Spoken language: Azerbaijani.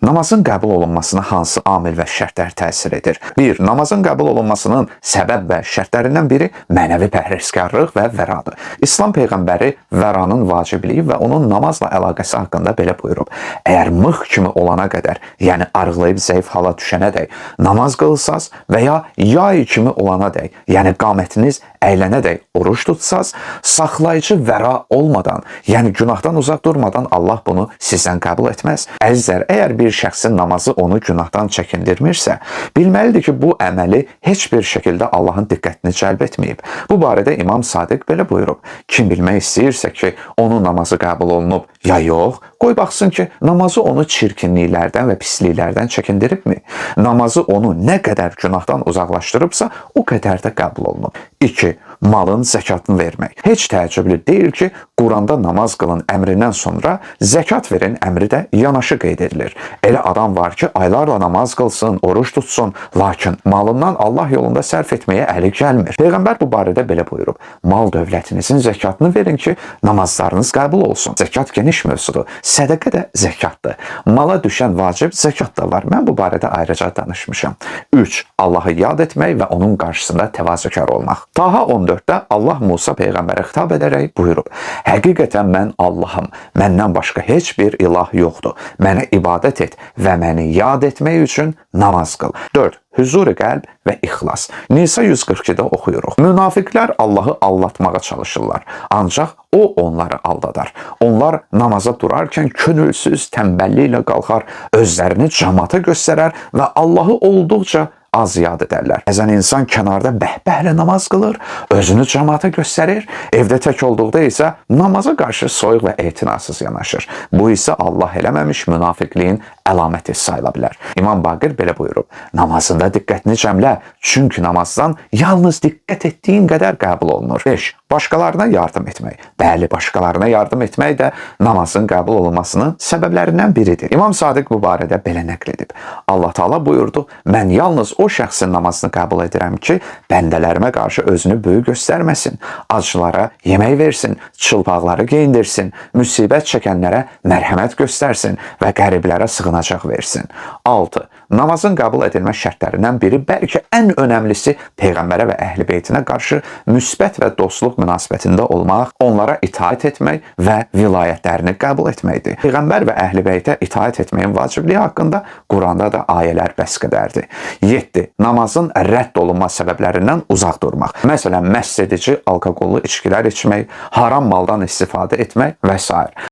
Namazın qəbul olunmasına hansı amil və şərtlər təsir edir? 1. Namazın qəbul olunmasının səbəb və şərtlərindən biri mənəvi pərhizkarlıq və vəradır. İslam Peyğəmbəri vəranın vacibliyi və onun namazla əlaqəsi haqqında belə buyurub. Əgər mıx kimi olana qədər, yəni arıqlayıb zəif hala düşənədək namaz qılsaz və ya yay kimi olanadək, yəni qamətiniz əylənədək oruç tutsaz, saxlayıcı vəra olmadan, yəni günahdan uzaq durmadan Allah bunu sizdən qəbul etməz. Əzizlər, əgər bir şəxsin namazı onu günahdan çəkindirmirsə, bilməlidir ki, bu əməli heç bir şəkildə Allahın diqqətini cəlb etməyib. Bu barədə İmam Sadiq belə buyurub. Kim bilmək istəyirsə ki, onun namazı qəbul olunub ya yox, qoy baxsın ki, namazı onu çirkinliklərdən və pisliklərdən çəkindiribmi? Namazı onu nə qədər günahdan uzaqlaşdırıbsa, o qədər də qəbul olunub. 2. Malın zəkatını vermək. Heç təəccüblü deyil ki, Quranda namaz qılın əmrindən sonra zəkat verin əmri də yanaşı qeyd edilir. Elə adam var ki, aylarla namaz qılsın, oruç tutsun, lakin malından Allah yolunda sərf etməyə əli gəlmir. Peyğəmbər bu barədə belə buyurub. Mal dövlətinizin zəkatını verin ki, namazlarınız qəbul olsun. Zəkat geniş mövzudur. Sədəqə də zəkatdır. Mala düşən vacib zəkat da var. Mən bu barədə ayrıca danışmışam. 3. Allahı yad etmək və onun qarşısında təvazökar olmaq. Taha 14-də Allah Musa Peyğəmbərə xitab edərək buyurub. Həqiqətən mən Allahım, məndən başqa heç bir ilah yoxdur. Mənə ibadət et və məni yad etmək üçün namaz qıl. 4. Hüzur-i qəlb və ixlas. Nisa 142-də oxuyuruq. Münafiqlər Allahı aldatmağa çalışırlar. Ancaq o onları aldadar. Onlar namaza durarkən könülsüz tənbəlliklə qalxar, özlərini cəmaata göstərər və Allahı olduqca az yad edərlər. Bəzən insan kənarda bəhbəhlə namaz qılır, özünü cəmaata göstərir, evdə tək olduqda isə namaza qarşı soyuq və etinasız yanaşır. Bu isə Allah eləməmiş münafiqliyin əlaməti sayıla bilər. İmam Baqir belə buyurub. Namazında diqqətini cəmlə, çünki namazdan yalnız diqqət etdiyin qədər qəbul olunur. 5. Başqalarına yardım etmək. Bəli, başqalarına yardım etmək də namazın qəbul olunmasının səbəblərindən biridir. İmam Sadiq bu barədə belə nəql edib. Allah Taala buyurdu, mən yalnız o şəxsin namazını qəbul edirəm ki, bəndələrimə qarşı özünü böyük göstərməsin, acılara yemək versin, çılpaqları geyindirsin, müsibət çəkənlərə mərhəmət göstərsin və qəriblərə sığınacaq versin. 6. Namazın qəbul edilmə şərtlərindən biri, bəlkə ən önəmlisi, Peyğəmbərə və əhl-i beytinə qarşı müsbət və dostluq münasibətində olmaq, onlara itaət etmək və vilayətlərini qəbul etməkdir. Peyğəmbər və əhl-i beytə itaət etməyin vacibliyi haqqında Quranda da ayələr bəs qədərdir. 7. Namazın rədd olunma səbəblərindən uzaq durmaq. Məsələn, məst edici, alkoqollu içkilər içmək, haram maldan istifadə etmək və s.